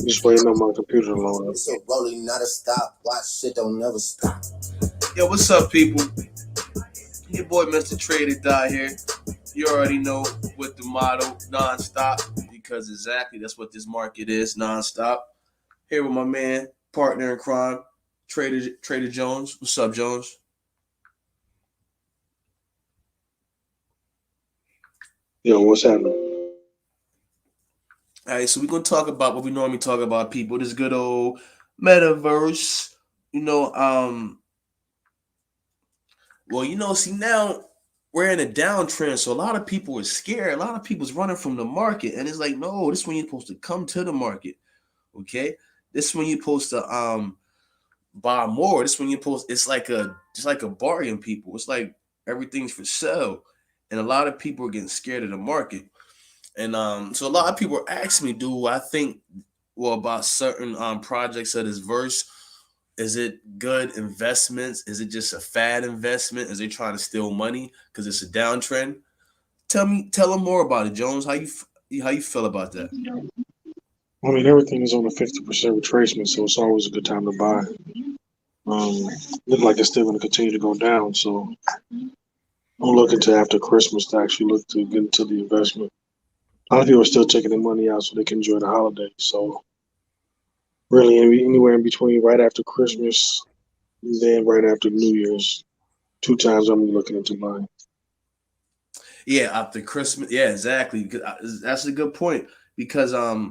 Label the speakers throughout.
Speaker 1: Just waiting on my computer to load up.
Speaker 2: It's a rolling, not a stop. Watch shit don't never stop.
Speaker 3: Yo, what's up, people? Your boy Mr. Trader Die here. You already know what the motto, non-stop, because exactly that's what this market is, non-stop. Here with my man, partner in crime, Trader Jones. What's up, Jones?
Speaker 1: Yo, what's happening?
Speaker 3: All right, so we're gonna talk about what we normally talk about, people. This good old metaverse. You know, see now we're in a downtrend, so a lot of people are scared. A lot of people's running from the market, and it's like, no, this is when you're supposed to come to the market. Okay, this is when you're supposed to buy more. This is when you're supposed. It's like a bargain, people. It's like everything's for sale, and a lot of people are getting scared of the market. And so a lot of people are asking me, do I think about certain projects of this verse? Is it good investments? Is it just a fad investment? Is they trying to steal money because it's a downtrend? Tell them more about it, Jones. How you feel about that?
Speaker 1: I mean, everything is on a 50% retracement, so it's always a good time to buy. Look like it's still going to continue to go down, so I'm looking to after Christmas to actually look to get into the investment. A lot of people are still taking their money out so they can enjoy the holidays. So really, anywhere in between, right after Christmas, and then right after New Year's, two times I'm looking into buying.
Speaker 3: Yeah, after Christmas. Yeah, exactly. That's a good point because yeah,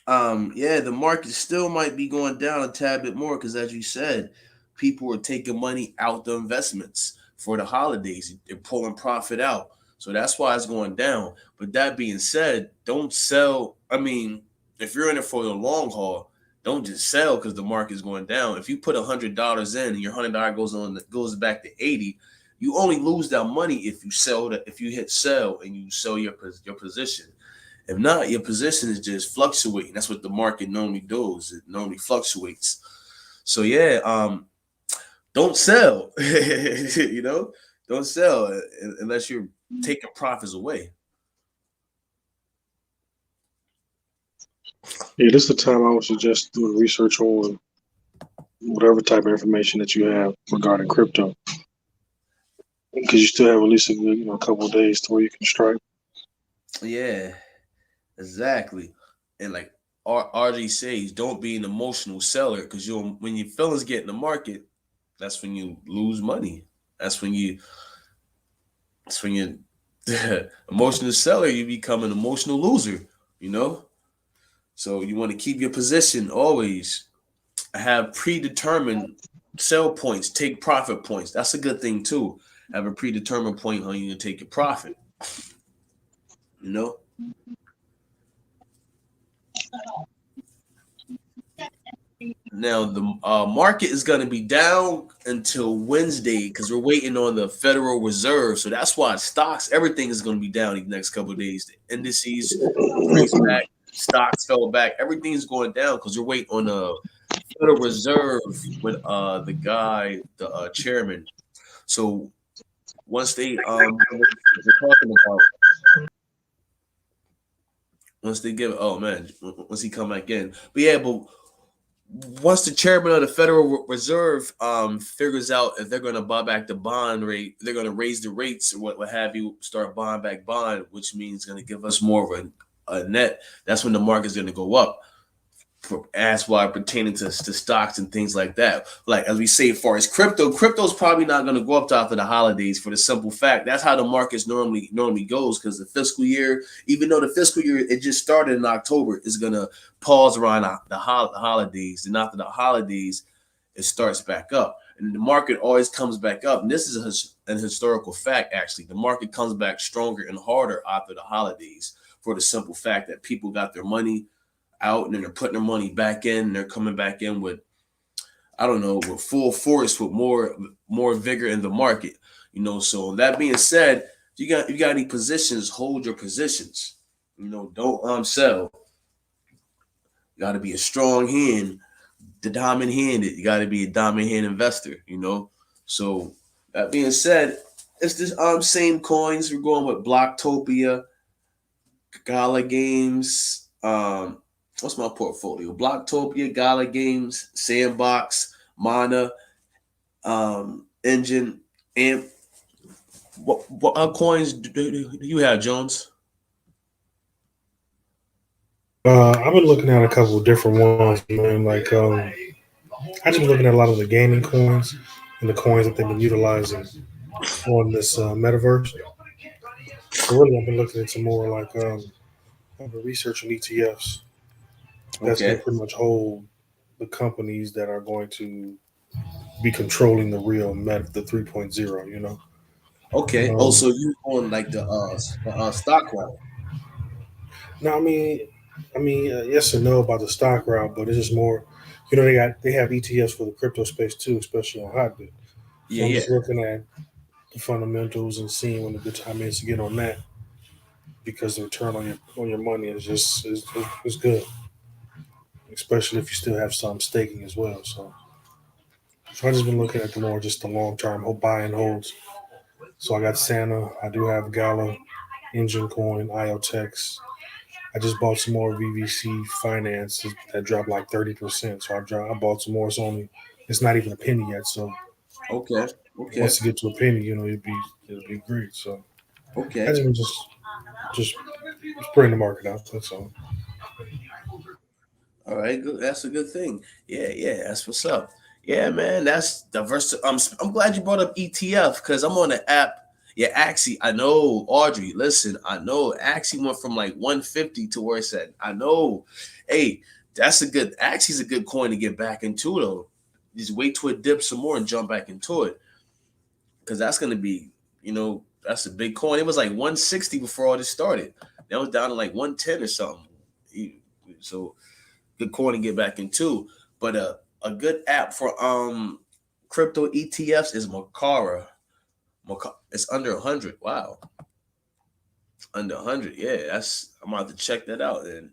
Speaker 3: the market still might be going down a tad bit more because, as you said, people are taking money out the investments for the holidays. They're pulling profit out, so that's why it's going down. But that being said, don't sell. I mean, if you're in it for the long haul, don't just sell because the market's going down. If you put $100 in and your $100 goes back to 80, you only lose that money if you sell that. If you hit sell and you sell your position. If not, your position is just fluctuating. That's what the market normally does. It normally fluctuates. So yeah, don't sell. Don't sell unless you're taking profits away.
Speaker 1: Yeah, this is the time I would suggest doing research on whatever type of information that you have regarding crypto, because you still have at least a good, a couple of days to where you can strike.
Speaker 3: Yeah, exactly. And like RG says, don't be an emotional seller because when your feelings get in the market, that's when you lose money. That's when you That's when you're emotional seller, you become an emotional loser, you know? So you want to keep your position always. Have predetermined sell points, take profit points. That's a good thing too. Have a predetermined point on you to take your profit, you know? Now the market is going to be down until Wednesday because we're waiting on the Federal Reserve. So that's why stocks, everything is going to be down the next couple of days. The indices traced back, stocks fell back, everything's going down because we're waiting on the Federal Reserve with the chairman. So once they're talking about once they give oh man once he come back in, but yeah, but once the chairman of the Federal Reserve figures out if they're going to buy back the bond rate, they're going to raise the rates or what have you, start buying back bond, which means going to give us more of a net. That's when the market's going to go up. As why pertaining to stocks and things like that. Like as we say, as far as crypto's probably not going to go up after the holidays for the simple fact that's how the markets normally goes because the fiscal year, even though the fiscal year it just started in October, is going to pause around the holidays, and after the holidays, it starts back up. And the market always comes back up. And this is an historical fact, actually. The market comes back stronger and harder after the holidays for the simple fact that people got their money out and then they're putting their money back in and they're coming back in with I don't know with full force with more vigor in the market, so that being said, you got any positions, hold your positions, don't sell. You got to be a strong hand, the diamond handed. You got to be a diamond hand investor, so that being said, it's this same coins. We're going with Blocktopia, Gala Games, what's my portfolio? Blocktopia, Gala Games, Sandbox, Mana, Engine, and what coins do you have, Jones?
Speaker 1: I've been looking at a couple of different ones, man. I just been looking at a lot of the gaming coins and the coins that they've been utilizing on this metaverse. So really, I've been looking into more I've been researching ETFs that's going
Speaker 3: Okay.
Speaker 1: to pretty much hold the companies that are going to be controlling the real the 3.0. You know.
Speaker 3: Okay. Oh,
Speaker 1: Um,
Speaker 3: so you on like the stock route?
Speaker 1: now, yes and no about the stock route, but it's just more. They have ETFs for the crypto space too, especially on Hotbit.
Speaker 3: Yeah,
Speaker 1: So I'm
Speaker 3: yeah.
Speaker 1: just looking at the fundamentals and seeing when a good time is to get on that because the return on your money is good, especially if you still have some staking as well. So I just been looking at the more just the long term buy and holds. So I got Santa, I do have Gala, Engine Coin, IOTEX. I just bought some more VVC finance that dropped like 30%. So I bought some more. It's not even a penny yet. So
Speaker 3: Okay. Okay.
Speaker 1: once it get to a penny, it'll be great. So I
Speaker 3: Okay.
Speaker 1: just been just spreading the market out. That's all.
Speaker 3: All right, good. That's a good thing. Yeah, yeah, that's what's up. Yeah, man, that's diverse. I'm glad you brought up ETF because I'm on the app. Yeah, Axie. I know, Audrey. Listen, I know Axie went from like 150 to where it's at. I know. Hey, that's a good. Axie's a good coin to get back into though. Just wait till it dips some more and jump back into it because that's gonna be, that's a big coin. It was like 160 before all this started. That was down to like 110 or something. So good coin to get back into. But a good app for crypto ETFs is Makara. It's under 100. Wow, under 100. Yeah, that's I'm about to check that out. And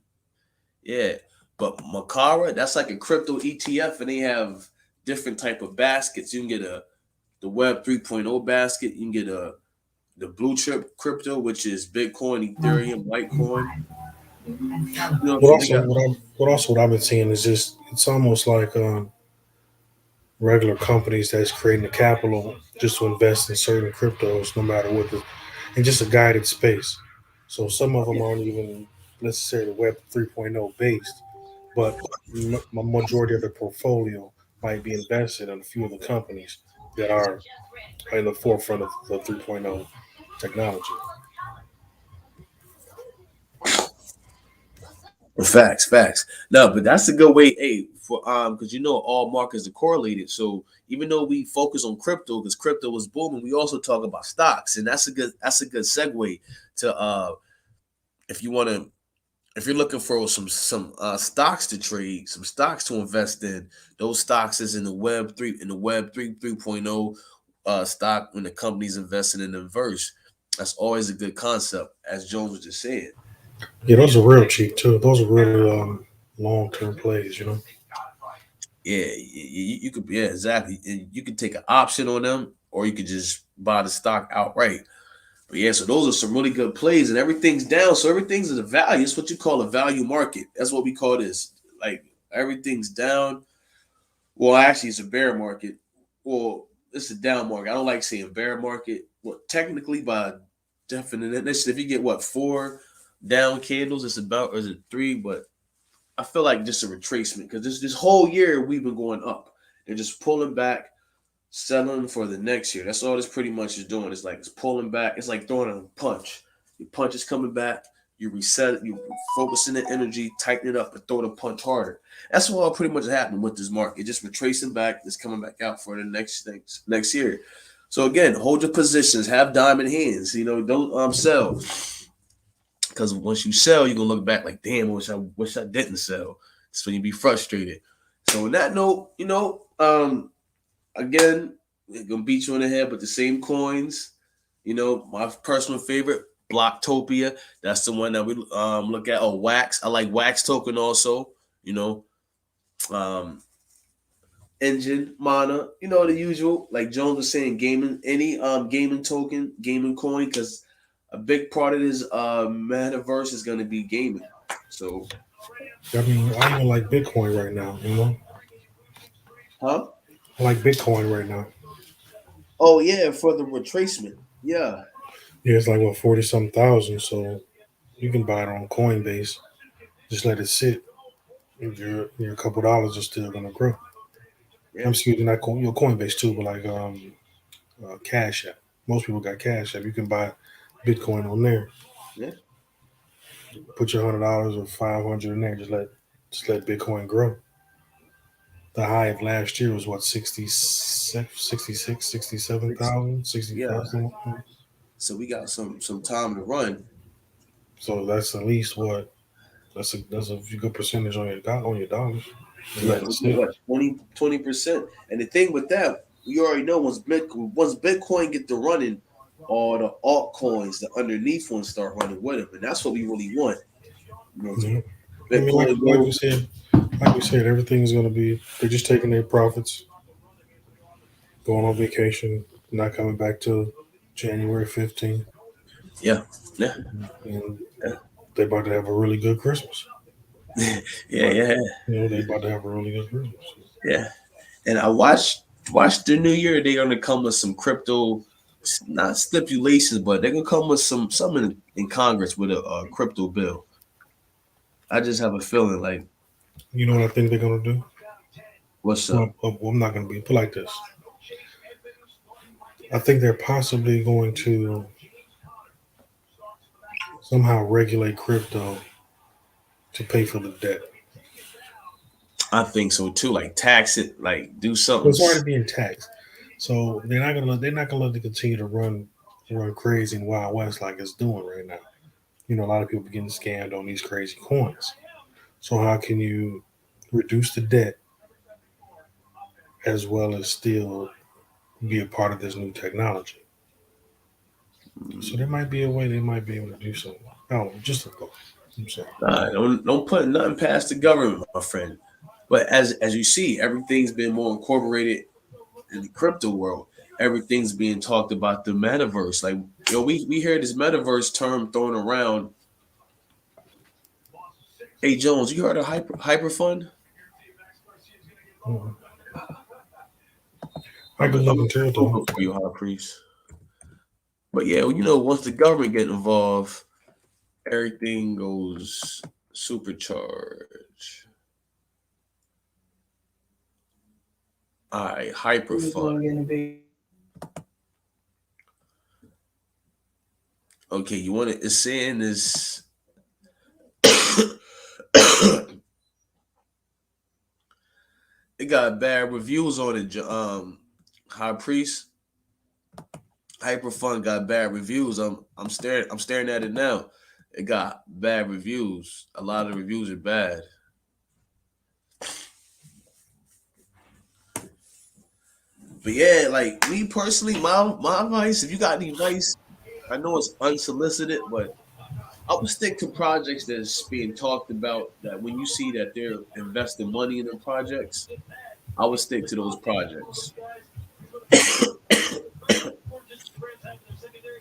Speaker 3: yeah, but Makara, that's like a crypto ETF, and they have different type of baskets. You can get the Web 3.0 basket. You can get the blue chip crypto, which is Bitcoin, Ethereum, Litecoin.
Speaker 1: But
Speaker 3: They
Speaker 1: also
Speaker 3: got
Speaker 1: what I've been seeing is just it's almost like regular companies that's creating the capital just to invest in certain cryptos, no matter what in just a guided space. So some of them aren't even necessarily Web 3.0 based, but a majority of the portfolio might be invested in a few of the companies that are in the forefront of the 3.0 technology.
Speaker 3: Facts, facts. No, but that's a good way, hey, for because all markets are correlated. So even though we focus on crypto because crypto was booming, we also talk about stocks, and that's a good segue to if you want to if you're looking for some stocks to trade, some stocks to invest in. Those stocks is in the Web 3.0 stock when the company's investing in the verse. That's always a good concept, as Jones was just saying.
Speaker 1: Yeah, those are real cheap too. Those are really long term plays.
Speaker 3: Yeah, you could, yeah, exactly. And you could take an option on them, or you could just buy the stock outright. But yeah, so those are some really good plays, and everything's down. So everything's at a value. It's what you call a value market. That's what we call this. Like everything's down. Well, actually, it's a bear market. Well, it's a down market. I don't like saying bear market. Well, technically, by definition, if you get what four down candles, it's about, or is it three? But I feel like just a retracement because this whole year we've been going up. They're just pulling back, selling for the next year. That's all this pretty much is doing. It's like it's pulling back. It's like throwing a punch. Your punch is coming back. You reset it. You focusing the energy, tighten it up, and throw the punch harder. That's what pretty much happened with this market. Just retracing back. It's coming back out for the next year. So again, hold your positions. Have diamond hands. Don't sell because once you sell, you're gonna look back like, damn, I wish I didn't sell. So you be frustrated. So on that note, again, we're gonna beat you in the head, but the same coins. My personal favorite, Blocktopia. That's the one that we look at. Oh, Wax. I like Wax token also. You know, um, Engine, Mana. The usual. Like Jones was saying, gaming any gaming token, gaming coin, because a big part of this metaverse is gonna be gaming. So,
Speaker 1: I mean, I even like Bitcoin right now.
Speaker 3: huh?
Speaker 1: I like Bitcoin right now.
Speaker 3: Oh yeah, for the retracement. Yeah,
Speaker 1: Yeah, it's like what 40 some thousand. So you can buy it on Coinbase. Just let it sit. Your couple dollars are still gonna grow. I'm
Speaker 3: yeah,
Speaker 1: excuse me, not your Coinbase too, but like Cash App. Most people got Cash App. You can buy Bitcoin on there.
Speaker 3: yeah.
Speaker 1: Put your $100 or 500 in there. Just let Bitcoin grow. The high of last year was what 66, 67,000,
Speaker 3: Yeah.
Speaker 1: 65. Something like that.
Speaker 3: So we got some time to run.
Speaker 1: So that's at least what that's a good percentage on your dollars. Just
Speaker 3: Yeah,
Speaker 1: let it
Speaker 3: we get
Speaker 1: sit.
Speaker 3: what 20%. And the thing with that, we already know once Bitcoin get to running, all the altcoins, the underneath ones start running with them, and that's what we really want. To
Speaker 1: Mhm. I mean, like
Speaker 3: Bitcoin
Speaker 1: like
Speaker 3: go.
Speaker 1: we said, everything's gonna be. They're just taking their profits, going on vacation, not coming back till January 15th,
Speaker 3: Yeah, yeah,
Speaker 1: and
Speaker 3: yeah,
Speaker 1: they're about to have a really good Christmas.
Speaker 3: yeah,
Speaker 1: But
Speaker 3: yeah,
Speaker 1: they're about to have a really good Christmas.
Speaker 3: yeah. And I watched the new year. They're gonna come with some crypto, not stipulations, but they're gonna come with some in Congress with a crypto bill. I just have a feeling like
Speaker 1: You know what I think they're gonna do?
Speaker 3: what's up?
Speaker 1: Well, I'm not gonna be put like this. I think they're possibly going to somehow regulate crypto to pay for the debt.
Speaker 3: I think so too. Like tax it, like do
Speaker 1: Well,
Speaker 3: something.
Speaker 1: it's already being taxed, so they're not gonna let it continue to run crazy in Wild West like it's doing right now. A lot of people getting scammed on these crazy coins. So how can you reduce the debt as well as still be a part of this new technology? So there might be a way they might be able to do something. Oh, just a thought. I'm sorry.
Speaker 3: Nah, don't put nothing past the government, my friend. But as you see, everything's been more incorporated in the crypto world. Everything's being talked about the metaverse. Like we hear this metaverse term thrown around. Hey Jones, you heard of hyper fund?
Speaker 1: Mhm. I
Speaker 3: I'm
Speaker 1: can
Speaker 3: gonna
Speaker 1: look into it though.
Speaker 3: Google for you, high priest. But yeah, once the government get involved, everything goes supercharged. All right, hyper fund. Okay, you want it? It's saying this. It got bad reviews on it. High priest hyper fund got bad reviews. I'm staring at it now. It got bad reviews. A lot of the reviews are bad. But yeah, like me personally, my advice, if you got any advice, I know it's unsolicited, but I would stick to projects that's being talked about. That when you see that they're investing money in the projects, I would stick to those projects.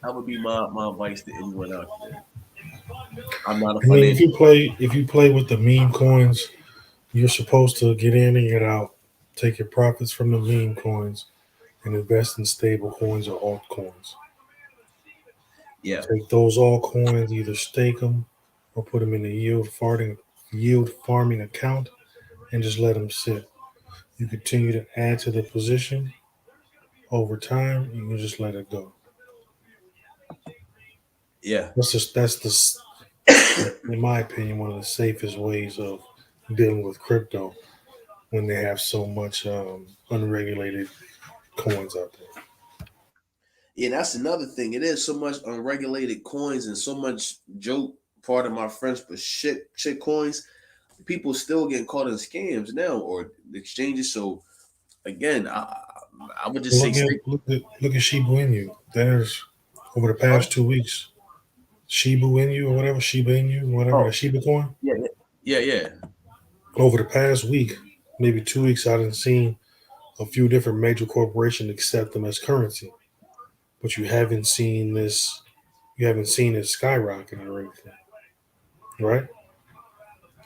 Speaker 3: That would be my advice to anyone out there. I'm not a
Speaker 1: I mean, if
Speaker 3: financial.
Speaker 1: you play with the meme coins, you're supposed to get in and get out. Take your profits from the meme coins and invest in stable coins or altcoins.
Speaker 3: Yeah,
Speaker 1: Take those altcoins, either stake them or put them in a yield farming account, and just let them sit. You continue to add to the position over time. You can just let it go.
Speaker 3: yeah.
Speaker 1: That's in my opinion, one of the safest ways of dealing with crypto when they have so much unregulated coins out there.
Speaker 3: Yeah, that's another thing. It is so much unregulated coins and so much joke. Part of my French, but shit coins. People still getting caught in scams now or exchanges. So again, I would just say
Speaker 1: Look at
Speaker 3: stick.
Speaker 1: look at look at Shiba Inu. There's over the
Speaker 3: Huh?
Speaker 1: past 2 weeks, Shiba Inu or whatever Shiba Inu, whatever the
Speaker 3: Oh,
Speaker 1: Shiba coin.
Speaker 3: yeah, yeah, yeah,
Speaker 1: Over the past week, maybe 2 weeks, I done seen a few different major corporations accept them as currency. But you haven't seen it skyrocket or anything, right?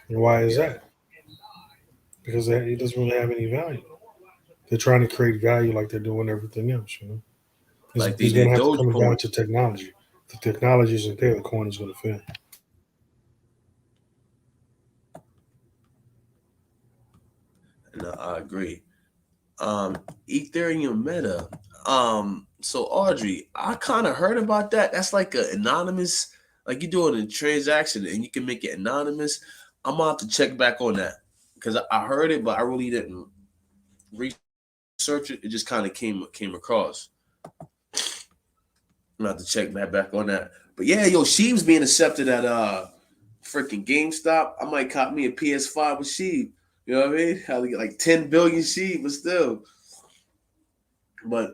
Speaker 1: And why is
Speaker 3: Yeah,
Speaker 1: that? Because it doesn't really have any value. They're trying to create value like they're doing everything else.
Speaker 3: like they
Speaker 1: It's going to
Speaker 3: did
Speaker 1: have to come
Speaker 3: Dogecoin.
Speaker 1: down to technology. If the technology isn't there, the coin is going to fail.
Speaker 3: And I agree. Ethereum Meta. So Audrey, I kind of heard about that. That's like an anonymous, like you're doing a transaction and you can make it anonymous. I'm gonna have to check back on that because I heard it, but I really didn't research it. It just kind of came across. I'm gonna have to check back on that. But yeah, yo, Sheeb's being accepted at freaking GameStop. I might cop me a PS5 with Sheeb. You know what I mean? How to get like 10 billion Sheeb, but still. But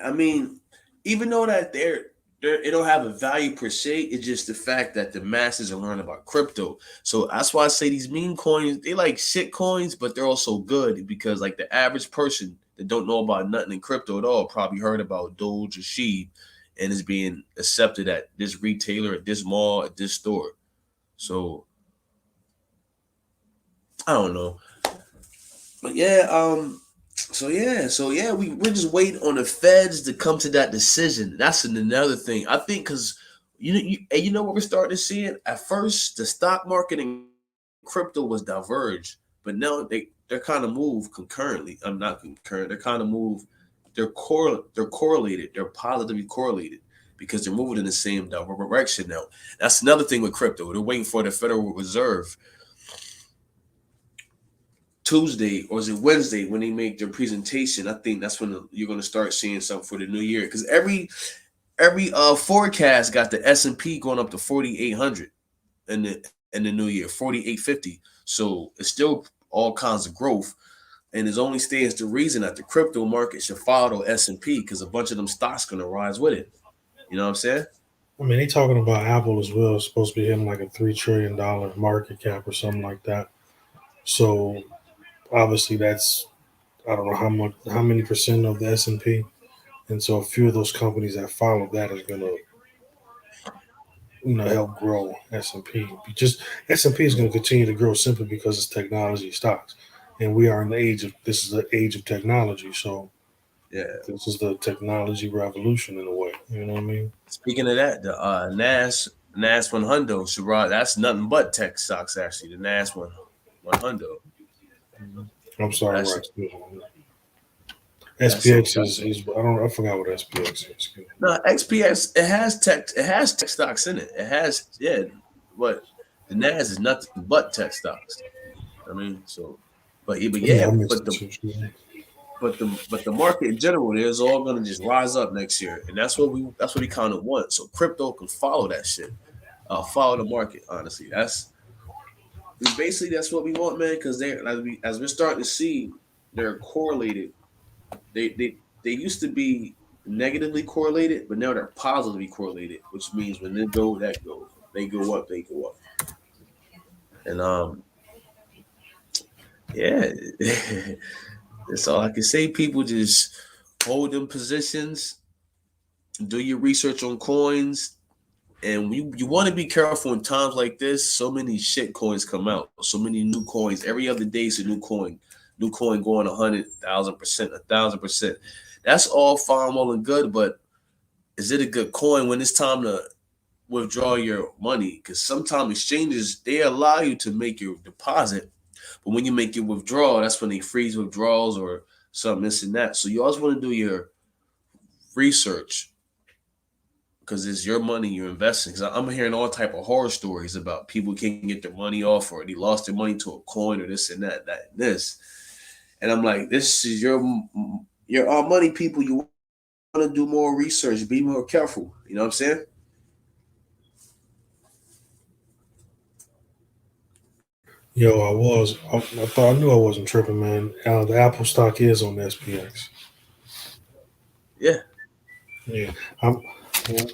Speaker 3: I mean, even though that it don't have a value per se, it's just the fact that the masses are learning about crypto. So that's why I say these meme coins, they like shit coins, but they're also good because like the average person that don't know about nothing in crypto at all probably heard about Doge or Sheep and is being accepted at this retailer, at this mall, at this store. So I don't know. But yeah, we're just waiting on the feds to come to that decision. That's another thing. I think because and you know what we're starting to see it at first, the stock market and crypto was diverged, but now they're kind of move concurrently. I'm not concurrent. They're kind of move. They're correlated. They're positively correlated because they're moving in the same direction now. That's another thing with crypto. They're waiting for the Federal Reserve Tuesday or is it Wednesday when they make their presentation. I think that's when you're going to start seeing something for the new year because every forecast got the S&P going up to 4,800 in the new year, 4,850. So it's still all kinds of growth, and it only stands to reason that the crypto market should follow S&P because a bunch of them stocks going to rise with it. You know what I'm saying?
Speaker 1: I mean, they talking about Apple as well. It's supposed to be hitting like a $3 trillion market cap or something like that. So obviously, that's I don't know how many percent of the S&P, and so a few of those companies that follow that is going to help grow S&P. Just S&P is going to continue to grow simply because it's technology stocks, and we are in the age of this is the age of technology. So
Speaker 3: Yeah.
Speaker 1: this is the technology revolution in a way. You know what I mean?
Speaker 3: Speaking of that, the Nas 100 should rise. That's nothing but tech stocks actually. The Nas 100.
Speaker 1: I'm sorry,
Speaker 3: That's
Speaker 1: Rex.
Speaker 3: that's so
Speaker 1: SPX is I forgot what SPX is. Excuse me.
Speaker 3: no XPS. It has tech stocks in it. It has but the Nas is nothing but tech stocks. I mean, so but
Speaker 1: Yeah,
Speaker 3: yeah,
Speaker 1: I missed it too. Excuse me.
Speaker 3: but the market in general is all gonna just rise up next year, and that's what we kind of want. So crypto can follow that shit, follow the market. Honestly, that's what we want, man. Because they as we're starting to see, they're correlated. They used to be negatively correlated, but now they're positively correlated, which means when they go, that goes. They go up, they go up. And yeah, that's all I can say. People just hold them positions, do your research on coins, and you want to be careful in times like this. So many shit coins come out, so many new coins. Every other day is a new coin going 100,000%, 1,000%. That's all fine, well and good, but is it a good coin when it's time to withdraw your money? Because sometimes exchanges they allow you to make your deposit, but when you make your withdrawal, that's when they freeze withdrawals or something this and that. So you always want to do your research because it's your money you're investing. Because I'm hearing all type of horror stories about people can't get their money off or they lost their money to a coin or this and that and this. And I'm like, this is your money, people. You want to do more research, be more careful. You know what I'm saying?
Speaker 1: Yo, I thought I knew I wasn't tripping, man. The Apple stock is on SPX.
Speaker 3: Yeah,
Speaker 1: Yeah, I'm. Well,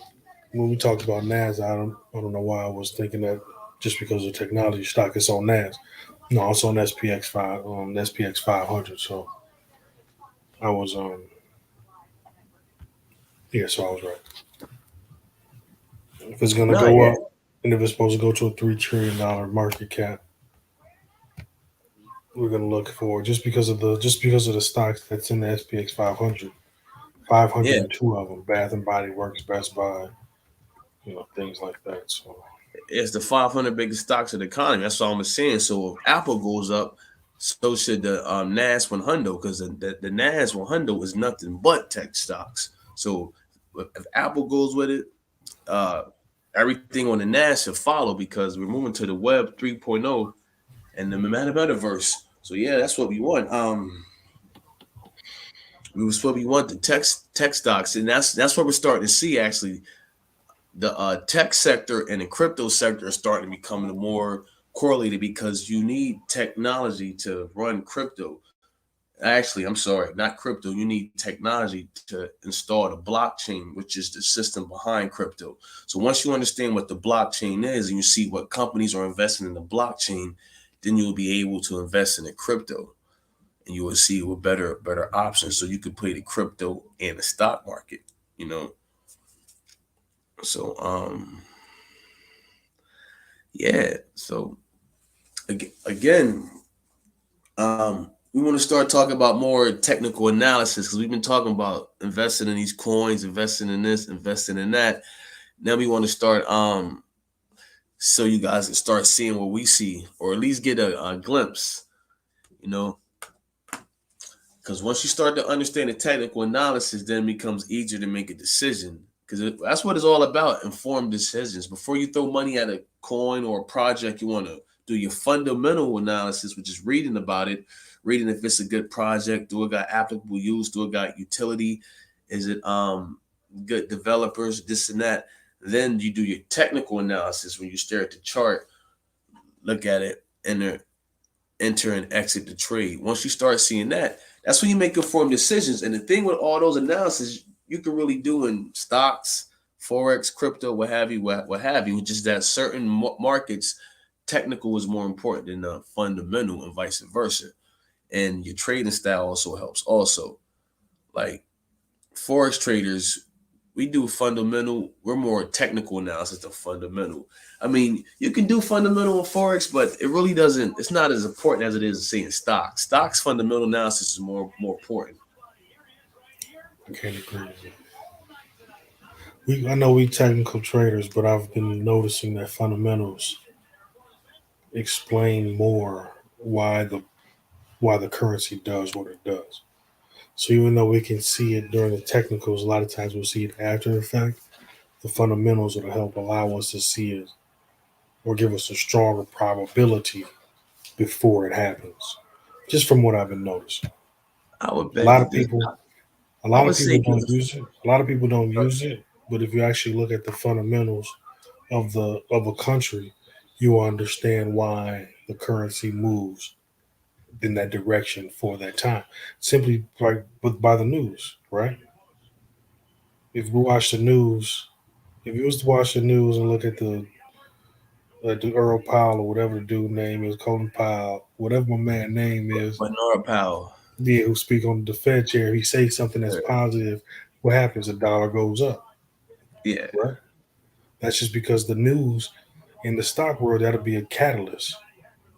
Speaker 1: when we talked about Nas, I don't know why I was thinking that just because of technology stock, it's on Nas. No, it's on SPX 500. So I was yeah, so I was right. If it's gonna
Speaker 3: no,
Speaker 1: go
Speaker 3: yeah,
Speaker 1: up, and if it's supposed to go to a $3 trillion market cap, we're gonna look for just because of the stocks that's in the SPX 500. 500
Speaker 3: Yeah,
Speaker 1: and two of them: Bath and Body Works, Best Buy, things like that. So
Speaker 3: it's the 500 biggest stocks of the economy. That's all I'm saying. So if Apple goes up, so should the Nas 100, because the Nas 100 is nothing but tech stocks. So if Apple goes with it, uh, everything on the Nas should follow, because we're moving to the Web 3.0 and the metaverse. So yeah, that's what we want. We want the tech stocks, and that's what we're starting to see. Actually, the tech sector and the crypto sector are starting to become more correlated, because you need technology to run crypto. Actually, I'm sorry, not crypto. You need technology to install the blockchain, which is the system behind crypto. So once you understand what the blockchain is and you see what companies are investing in the blockchain, then you'll be able to invest in the crypto, and you will see what better options. So you could play the crypto and the stock market. You know. So yeah. So again, we want to start talking about more technical analysis, because we've been talking about investing in these coins, investing in this, investing in that. Now we want to start so you guys can start seeing what we see, or at least get a glimpse, you know. Because once you start to understand the technical analysis, then it becomes easier to make a decision. Because that's what it's all about: informed decisions. Before you throw money at a coin or a project, you want to do your fundamental analysis, which is reading about it, reading if it's a good project, do it got applicable use, do it got utility, is it good developers, this and that. Then you do your technical analysis when you stare at the chart, look at it, and enter and exit the trade. Once you start seeing that, that's when you make informed decisions. And the thing with all those analysis, you can really do in stocks, forex, crypto, what have you. Just that certain markets, technical is more important than fundamental, and vice versa. And your trading style also helps. Also, like forex traders, we do fundamental. We're more technical analysis than fundamental. I mean, you can do fundamental in forex, but it really doesn't. It's not as important as it is saying stocks. Stocks fundamental analysis is more important.
Speaker 1: I can't agree with you. I know we technical traders, but I've been noticing that fundamentals explain more why the currency does what it does. So even though we can see it during the technicals, a lot of times we'll see it after the fact. The fundamentals will help allow us to see it or give us a stronger probability before it happens. Just from what I've been noticing,
Speaker 3: I would
Speaker 1: a
Speaker 3: beg
Speaker 1: lot
Speaker 3: to
Speaker 1: of
Speaker 3: differ.
Speaker 1: people, a
Speaker 3: I
Speaker 1: lot
Speaker 3: would
Speaker 1: of
Speaker 3: say
Speaker 1: people don't use it. A lot of people don't use it, but if you actually look at the fundamentals of a country, you will understand why the currency moves in that direction for that time. Simply by the news, right? If we watch the news, if you was to watch the news and look at the Earl Powell or whatever the dude name is, Colin Powell, whatever my man name is,
Speaker 3: Bernard Powell.
Speaker 1: yeah, who speak on the Fed chair, he say something that's
Speaker 3: Yeah.
Speaker 1: positive. What happens? The dollar goes up,
Speaker 3: Yeah.
Speaker 1: right? That's just because the news in the stock world that'll be a catalyst.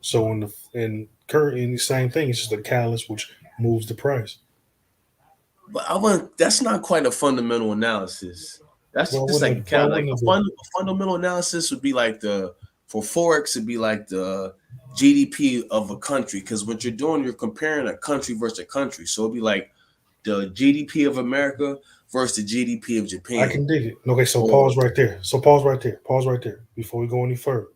Speaker 1: So in current in the same thing, it's just a catalyst which moves the price.
Speaker 3: But I want that's not quite a fundamental analysis. That's
Speaker 1: Well,
Speaker 3: just like a
Speaker 1: why
Speaker 3: kind like
Speaker 1: wouldn't it be?
Speaker 3: a fundamental analysis would be like the for forex it'd be like the GDP of a country, because what you're doing, you're comparing a country versus a country. So it'd be like the GDP of America versus the GDP of
Speaker 1: I
Speaker 3: Japan.
Speaker 1: can dig it. Okay, so
Speaker 3: Or
Speaker 1: pause right there. So pause right there. Pause right there before we go any further.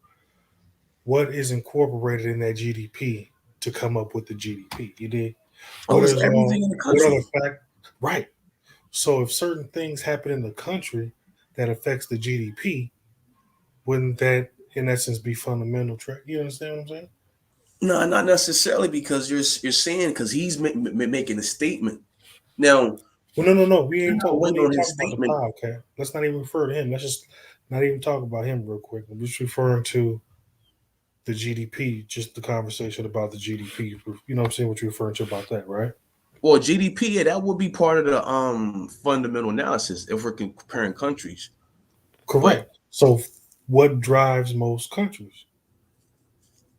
Speaker 1: What is incorporated in that GDP to come up with the GDP? You did.
Speaker 3: oh,
Speaker 1: What
Speaker 3: it's
Speaker 1: is
Speaker 3: everything in the
Speaker 1: what are
Speaker 3: country.
Speaker 1: the fact? Right. So if certain things happen in the country that affects the GDP, wouldn't that in essence be fundamental track? You understand what I'm saying?
Speaker 3: No, not necessarily, because you're saying, because he's making a statement. Now
Speaker 1: Well, no. We
Speaker 3: you're
Speaker 1: ain't
Speaker 3: not
Speaker 1: talk. We
Speaker 3: waiting
Speaker 1: ain't
Speaker 3: on his
Speaker 1: talking about the
Speaker 3: statement.
Speaker 1: podcast. Let's not even refer to him. Let's just not even talk about him real quick. I'm just referring to the GDP, just the conversation about the GDP. You know what I'm saying? What you're referring to about that, right?
Speaker 3: Well, GDP, yeah, that would be part of the fundamental analysis if we're comparing countries. But
Speaker 1: Correct. So, what drives most countries?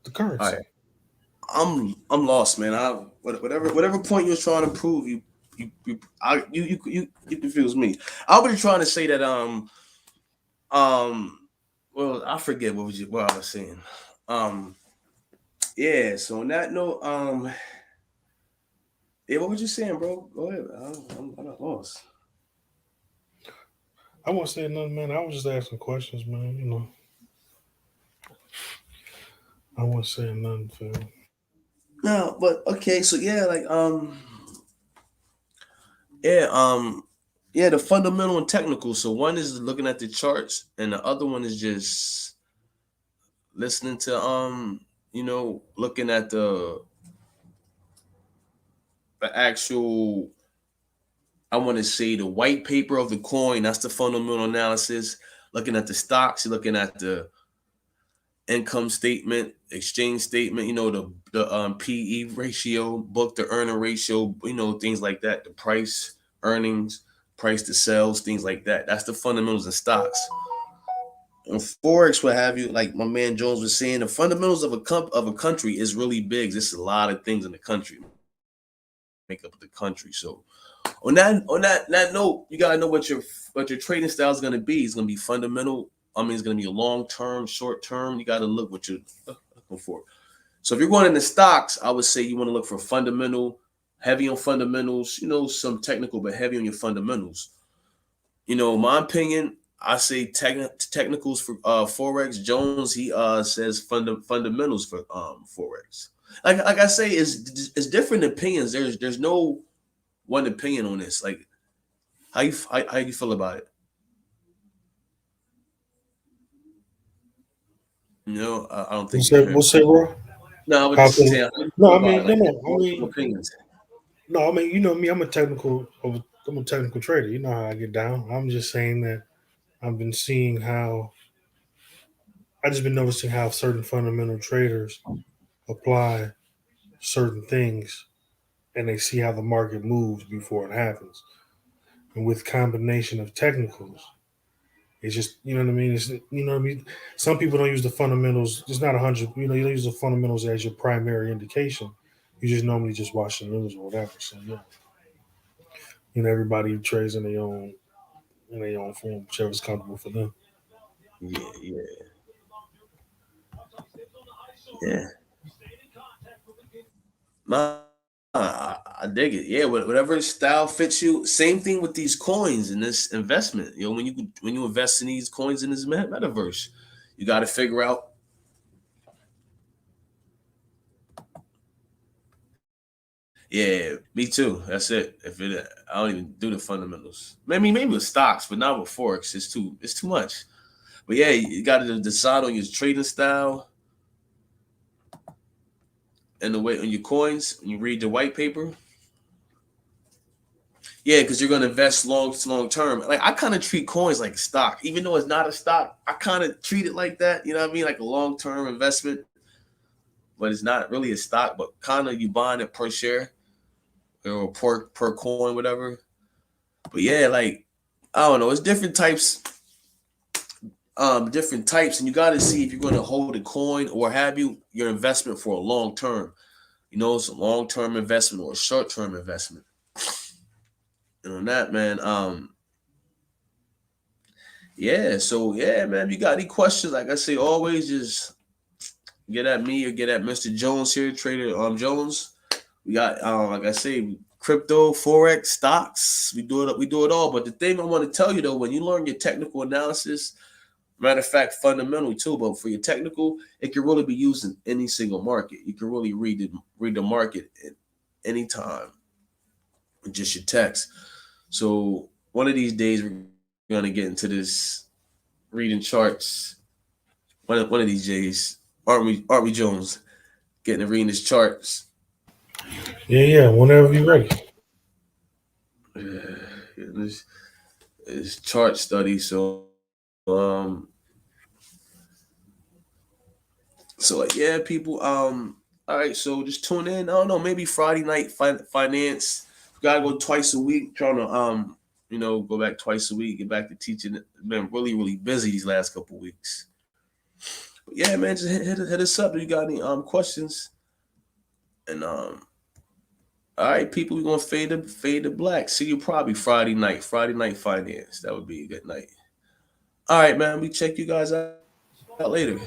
Speaker 1: The
Speaker 3: all right,
Speaker 1: currency.
Speaker 3: I'm lost, man. Whatever point you're trying to prove, you confuse me. I was trying to say that um well, I forget what I was saying. Um yeah, so on that note, yeah, what was you saying, bro? Go ahead. I got lost.
Speaker 1: I wasn't saying nothing, man. I was just asking questions, man. I wasn't saying nothing, Phil.
Speaker 3: No, but okay, so yeah, like yeah, yeah, the fundamental and technical. So one is looking at the charts, and the other one is just listening to looking at the actual, I want to say, the white paper of the coin. That's the fundamental analysis. Looking at the stocks, you're looking at the income statement, exchange statement, the PE ratio, book to earning ratio, things like that, the price, earnings, price to sales, things like that. That's the fundamentals in stocks. On forex, what have you, like my man Jones was saying, the fundamentals of a country is really big. There's a lot of things in the country make up the country. So on that note, you gotta know what your trading style is gonna be. It's gonna be fundamental. I mean, it's gonna be a long term, short term. You gotta look what you're looking for. So if you're going into stocks, I would say you want to look for fundamental, heavy on fundamentals. Some technical, but heavy on your fundamentals. My opinion, I say technicals for forex. Jones, he says fundamentals for forex. Like I say, it's different opinions. There's no one opinion on this. Like how you feel about it? I don't think you can hear me.
Speaker 1: What's that, bro?
Speaker 3: No, I was
Speaker 1: How
Speaker 3: just
Speaker 1: can?
Speaker 3: saying, how you
Speaker 1: No,
Speaker 3: feel
Speaker 1: I
Speaker 3: about
Speaker 1: mean,
Speaker 3: it?
Speaker 1: no,
Speaker 3: Like
Speaker 1: no. I
Speaker 3: multiple
Speaker 1: mean,
Speaker 3: opinions.
Speaker 1: no, I mean, you know me. I'm a technical trader. You know how I get down. I'm just saying that I've been seeing how I just been noticing how certain fundamental traders apply certain things, and they see how the market moves before it happens. And with combination of technicals, it's just what I mean. What I mean. Some people don't use the fundamentals. It's not 100. You don't use the fundamentals as your primary indication. You just normally just watch the news or whatever. So yeah, everybody trades in their own form, whichever's comfortable for them.
Speaker 3: Yeah, yeah, yeah. Nah, I dig it. Yeah, whatever style fits you. Same thing with these coins and this investment. When you invest in these coins in this metaverse, you got to figure out. Yeah, me too. That's it. I don't even do the fundamentals. Maybe with stocks, but not with forex. It's too much. But yeah, you got to decide on your trading style and the way on your coins. When you read the white paper, yeah, because you're gonna invest long term. Like I kind of treat coins like stock, even though it's not a stock. I kind of treat it like that. You know what I mean? Like a long term investment, but it's not really a stock. But kind of you buying it per share or per coin, whatever. But yeah, like I don't know. It's different types, and you got to see if you're going to hold a coin or have your investment for a long term. It's a long term investment or a short term investment. And on that, man, yeah. So yeah, man, if you got any questions, like I say, always just get at me or get at Mr. Jones here, Trader Jones. We got like I say, crypto, forex, stocks. We do it all. But the thing I want to tell you though, when you learn your technical analysis, matter of fact, fundamental too, but for your technical, it can really be used in any single market. You can really read the market at any time with just your text. So one of these days we're gonna get into this reading charts. One of these days, aren't we Jones? Getting to reading his charts.
Speaker 1: Yeah, yeah. Whenever you're ready.
Speaker 3: This chart study. So like yeah, people. All right, so just tune in. I don't know, maybe Friday night finance. Gotta go twice a week. Trying to go back twice a week. Get back to teaching. Been really really busy these last couple weeks. But yeah, man, just hit us up if you got any questions. And all right, people, we're gonna fade to black. See you probably Friday night. Friday night finance. That would be a good night. All right, man. We check you guys out later.